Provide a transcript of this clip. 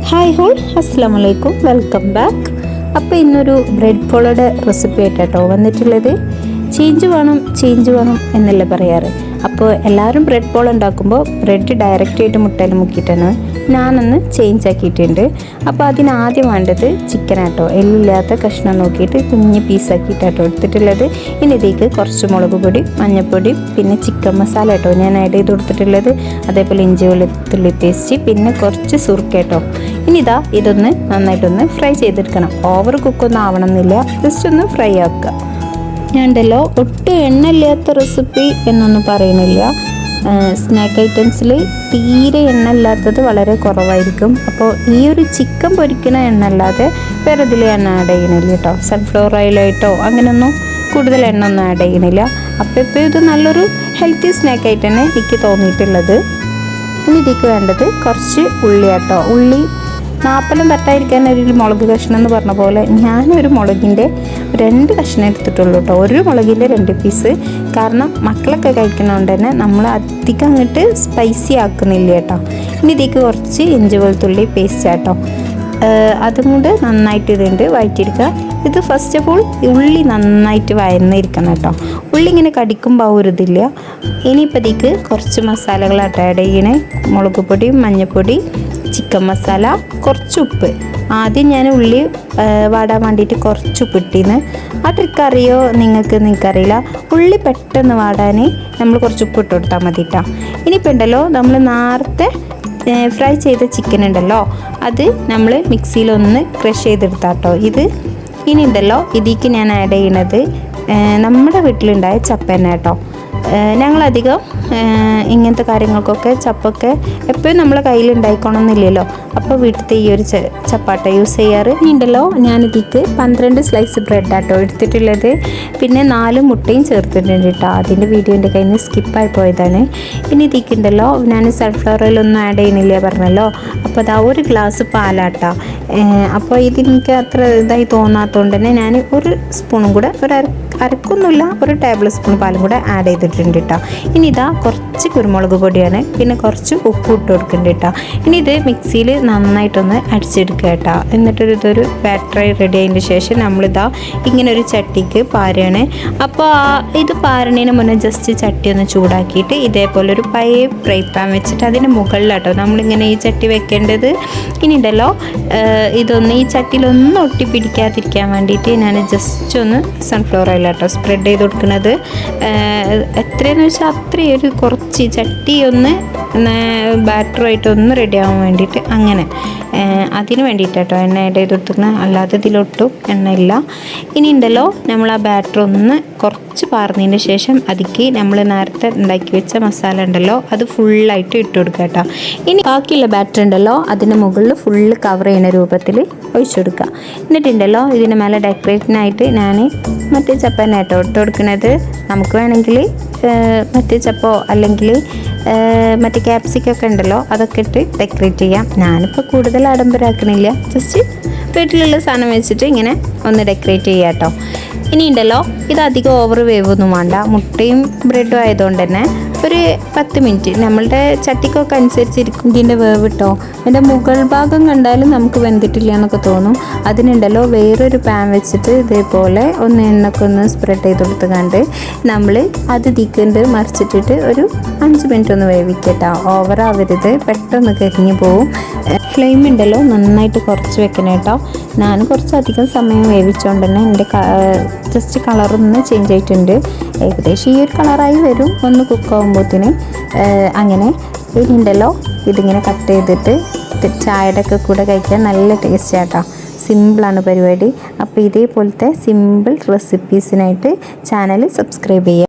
Hi whole, അസ്സലാമു അലൈക്കും, welcome back. അപ്പോൾ ഇന്നൊരു ബ്രെഡ് പോളയുടെ റെസിപ്പി ആയിട്ടോ വന്നിട്ടുള്ളത്. ചേഞ്ച് വേണം എന്നല്ലേ പറയാറ്. അപ്പോൾ എല്ലാവരും ബ്രെഡ് പോൾ ഉണ്ടാക്കുമ്പോൾ ബ്രെഡ് ഡയറക്റ്റായിട്ട് മുട്ടയിൽ മുക്കിയിട്ടാണ്. ഞാനൊന്ന് ചേഞ്ച് ആക്കിയിട്ടുണ്ട്. അപ്പോൾ അതിനാദ്യം വേണ്ടത് ചിക്കൻ ആട്ടോ. എല്ലില്ലാത്ത കഷ്ണം നോക്കിയിട്ട് കുഞ്ഞ് പീസാക്കിയിട്ടാട്ടോ എടുത്തിട്ടുള്ളത്. ഇനി ഇതിലേക്ക് കുറച്ച് മുളക് പൊടി, മഞ്ഞൾപ്പൊടി, പിന്നെ ചിക്കൻ മസാല കേട്ടോ ഞാൻ ആഡ് ചെയ്ത് കൊടുത്തിട്ടുള്ളത്. അതേപോലെ ഇഞ്ചി വെളുത്തുള്ളി പേസ്റ്റ്, പിന്നെ കുറച്ച് സുർക്ക കേട്ടോ. ഇനി ഇതൊന്ന് നന്നായിട്ടൊന്ന് ഫ്രൈ ചെയ്തെടുക്കണം. ഓവർ കുക്കൊന്നും ആവണമെന്നില്ല, ജസ്റ്റ് ഒന്ന് ഫ്രൈ ആക്കുക. ഞാൻ ഉണ്ടല്ലോ ഒട്ടും എണ്ണ ഇല്ലാത്ത റെസിപ്പി എന്നൊന്നും പറയുന്നില്ല. സ്നാക്ക് ഐറ്റംസിൽ തീരെ എണ്ണ ഇല്ലാത്തത് വളരെ കുറവായിരിക്കും. അപ്പോൾ ഈ ഒരു ചിക്കൻ പൊരിക്കുന്ന എണ്ണ അല്ലാതെ വേറെ ഇതിൽ എണ്ണ ആഡ് ചെയ്യണില്ല കേട്ടോ. സൺഫ്ലവർ ഓയിലായിട്ടോ അങ്ങനെയൊന്നും കൂടുതൽ എണ്ണ ഒന്നും ആഡ് ചെയ്യണില്ല. അപ്പോൾ ഇപ്പോൾ ഇത് നല്ലൊരു ഹെൽത്തി സ്നാക്ക് ആയിട്ടാണ് എനിക്ക് തോന്നിയിട്ടുള്ളത്. ഇനി ഇതിലേക്ക് വേണ്ടത് കുറച്ച് ഉള്ളി കേട്ടോ. ഉള്ളി നാപ്പലം തട്ടായിരിക്കാൻ ഒരു മുളക് കഷ്ണം എന്ന് പറഞ്ഞ പോലെ ഞാനൊരു മുളകിൻ്റെ 2 കഷ്ണം എടുത്തിട്ടുള്ളൂ കേട്ടോ. ഒരു മുളകിൻ്റെ 2 പീസ്. കാരണം മക്കളൊക്കെ കഴിക്കുന്നതുകൊണ്ട് തന്നെ നമ്മൾ അധികം അങ്ങോട്ട് സ്പൈസി ആക്കുന്നില്ല കേട്ടോ. ഇനി ഇതിലേക്ക് കുറച്ച് ഇഞ്ചി വെളുത്തുള്ളി പേസ്റ്റ് ആട്ടോ. അതും കൊണ്ട് നന്നായിട്ട് ഇതുണ്ട് വഴറ്റിയെടുക്കുക. ഇത് ഫസ്റ്റ് ഓഫ് ഓൾ ഉള്ളി നന്നായിട്ട് വഴന്നിരിക്കണം കേട്ടോ. ഉള്ളി ഇങ്ങനെ കടിക്കുമ്പോൾ ഒരു ഇതില്ല. ഇനിയിപ്പോൾ ഇതിലേക്ക് കുറച്ച് മസാലകളാട്ടോ ആഡ് ചെയ്യണേ. മുളക് പൊടി, മഞ്ഞൾപ്പൊടി, ചിക്കൻ മസാല, കുറച്ച് ഉപ്പ്. ആദ്യം ഞാൻ ഉള്ളി വാടാൻ വേണ്ടിയിട്ട് കുറച്ച് ഉപ്പ് ഇട്ടിന്ന്. ആ ട്രിക്ക് അറിയോ നിങ്ങൾക്കറിയില്ല. ഉള്ളി പെട്ടെന്ന് വാടാൻ നമ്മൾ കുറച്ച് ഉപ്പ് ഇട്ട് കൊടുത്താൽ മതി കേട്ടോ. ഇനിയിപ്പോൾ ഉണ്ടല്ലോ നമ്മൾ നേരത്തെ ഫ്രൈ ചെയ്ത ചിക്കൻ ഉണ്ടല്ലോ, അത് നമ്മൾ മിക്സിയിലൊന്ന് ക്രഷ് ചെയ്തെടുത്താട്ടോ ഇത്. ഇനി ഉണ്ടല്ലോ ഇതിലേക്ക് ഞാൻ ആഡ് ചെയ്യണത് നമ്മുടെ വീട്ടിലുണ്ടായ ചപ്പന്നെ കേട്ടോ. ഞങ്ങളധികം ഇങ്ങനത്തെ കാര്യങ്ങൾക്കൊക്കെ ചപ്പൊക്കെ എപ്പോഴും നമ്മളെ കയ്യിൽ ഉണ്ടായിക്കോണമെന്നില്ലല്ലോ. അപ്പോൾ വീട്ടിലത്തെ ഈ ഒരു ചപ്പാട്ട യൂസ് ചെയ്യാറ്. ഉണ്ടല്ലോ ഞാനിതിക്ക് 12 സ്ലൈസ് ബ്രെഡ് ആട്ടോ എടുത്തിട്ടുള്ളത്. പിന്നെ 4 മുട്ടയും ചേർത്തിട്ടുണ്ട് കേട്ടോ. അതിൻ്റെ വീഡിയോ എൻ്റെ കയ്യിൽ നിന്ന് സ്കിപ്പായി പോയതാണ്. ഇനി ഇതിക്കുണ്ടല്ലോ ഞാൻ സൺഫ്ലവർ ഓയിലൊന്നും ആഡ് ചെയ്യണില്ല പറഞ്ഞല്ലോ. അപ്പോൾ അതാ 1 ഗ്ലാസ് പാലാട്ടോ. അപ്പോൾ ഇതെനിക്ക് അത്ര ഇതായി തോന്നാത്തതുകൊണ്ട് തന്നെ ഞാൻ 1 സ്പൂണും കൂടെ അരക്കൊന്നുമില്ല 1 ടേബിൾ സ്പൂൺ പാലും കൂടെ ആഡ് ചെയ്തിട്ടുണ്ട് കേട്ടോ. ഇനി കുറച്ച് കുരുമുളക് പൊടിയാണ്, പിന്നെ കുറച്ച് ഉപ്പ് ഇട്ട് കൊടുക്കുന്നുണ്ട് കേട്ടോ. ഇനി ഇത് മിക്സിയിൽ നന്നായിട്ടൊന്ന് അടിച്ചെടുക്കുക കേട്ടോ. എന്നിട്ടൊരു ബാറ്ററി റെഡി ആയതിന് ശേഷം ഇങ്ങനെ ഒരു ചട്ടിക്ക് പാരുകയാണ്. അപ്പോൾ ഇത് പാരണതിന് മുന്നേ ജസ്റ്റ് ചട്ടി ഒന്ന് ചൂടാക്കിയിട്ട് ഇതേപോലെ ഒരു പഴയ ഫ്രൈ പാൻ വെച്ചിട്ട് അതിന് മുകളിലാട്ടോ നമ്മളിങ്ങനെ ഈ ചട്ടി വെക്കേണ്ടത്. ഇനി ഉണ്ടല്ലോ ഇതൊന്ന് ഈ ചട്ടിയിലൊന്നും ഒട്ടിപ്പിടിക്കാതിരിക്കാൻ വേണ്ടിയിട്ട് ഞാൻ ജസ്റ്റ് ഒന്ന് സൺഫ്ലവർ ഓയിലാട്ടോ സ്പ്രെഡ് ചെയ്ത് കൊടുക്കുന്നത്. എത്രയെന്ന് വെച്ചാൽ അത്രയും ഒരു കുറച്ച് ചട്ടി ഒന്ന് ബാറ്ററുമായിട്ട് ഒന്ന് റെഡി ആവാൻ വേണ്ടിയിട്ട് അങ്ങനെ അതിന് വേണ്ടിയിട്ടോ എണ്ണ ആഡ് ചെയ്ത് കൊടുത്തിരിക്കുന്നത്. അല്ലാതെ ഇതിലൊട്ടും എണ്ണയില്ല. ഇനി ഉണ്ടല്ലോ നമ്മൾ ആ ബാറ്റർ ഒന്ന് കുറച്ച് പാർന്നതിന് ശേഷം അതിക്ക് നമ്മൾ നേരത്തെ ഉണ്ടാക്കി വെച്ച മസാല ഉണ്ടല്ലോ അത് ഫുള്ളായിട്ട് ഇട്ട് കൊടുക്കുക കേട്ടോ. ഇനി ബാക്കിയുള്ള ബാറ്റർ ഉണ്ടല്ലോ അതിൻ്റെ മുകളിൽ ഫുള്ള് കവർ ചെയ്യുന്ന രൂപത്തിൽ ഒഴിച്ചു കൊടുക്കുക. എന്നിട്ടുണ്ടല്ലോ ഇതിൻ്റെ മേലെ ഡെക്കറേറ്റിനായിട്ട് ഞാൻ മറ്റേ ചപ്പന്നെ കേട്ടോ ഇട്ട് കൊടുക്കുന്നത്. നമുക്ക് വേണമെങ്കിൽ മറ്റേ ചപ്പോ അല്ലെങ്കിൽ മറ്റേ ക്യാപ്സിക്കൊക്കെ ഉണ്ടല്ലോ അതൊക്കെ ഇട്ട് ഡെക്കറേറ്റ് ചെയ്യാം. ഞാനിപ്പോൾ കൂടുതൽ ആഡംബരമാക്കണില്ല, ജസ്റ്റ് വീട്ടിലുള്ള സാധനം വെച്ചിട്ട് ഇങ്ങനെ ഒന്ന് ഡെക്കറേറ്റ് ചെയ്യാം കേട്ടോ. ഇനി ഉണ്ടല്ലോ ഇത് അധികം ഓവർ വേവ് ഒന്നും വേണ്ട. മുട്ടയും ബ്രെഡും ആയതുകൊണ്ട് തന്നെ ഒരു 10 മിനിറ്റ് നമ്മളുടെ ചട്ടിക്കൊക്കെ അനുസരിച്ചിരിക്കും ഇതിൻ്റെ വേവ് കേട്ടോ. അതിൻ്റെ മുകൾ ഭാഗം കണ്ടാലും നമുക്ക് വെന്തിട്ടില്ല എന്നൊക്കെ തോന്നും. അതിനുണ്ടല്ലോ വേറൊരു പാൻ വെച്ചിട്ട് ഇതേപോലെ ഒന്ന് എണ്ണൊക്കെ ഒന്ന് സ്പ്രെഡ് ചെയ്ത് കൊടുത്ത് കണ്ട് നമ്മൾ അത് തിക്കണ്ട് മറിച്ചിട്ടിട്ട് ഒരു 5 മിനിറ്റ് ഒന്ന് വേവിക്കട്ടോ. ഓവറാവരുത്, പെട്ടെന്ന് കരിഞ്ഞു പോവും. ഫ്ലെയിം ഉണ്ടല്ലോ നന്നായിട്ട് കുറച്ച് വെക്കണം കേട്ടോ. ഞാൻ കുറച്ചധികം സമയം വേവിച്ചുകൊണ്ട് തന്നെ എൻ്റെ ജസ്റ്റ് കളറൊന്ന് ചേഞ്ച് ആയിട്ടുണ്ട്. ഏകദേശം ഈ ഒരു കളറായി വരും ഒന്ന് കുക്കാവുമ്പോഴത്തേന്. അങ്ങനെ ഇനിയുണ്ടല്ലോ ഇതിങ്ങനെ കട്ട് ചെയ്തിട്ട് ചായയുടെ ഒക്കെ കൂടെ കഴിക്കാൻ നല്ല ടേസ്റ്റ് ആട്ടോ. സിമ്പിളാണ് പരിപാടി. അപ്പോൾ ഇതേപോലത്തെ സിമ്പിൾ റെസിപ്പീസിനായിട്ട് ചാനൽ സബ്സ്ക്രൈബ് ചെയ്യുക.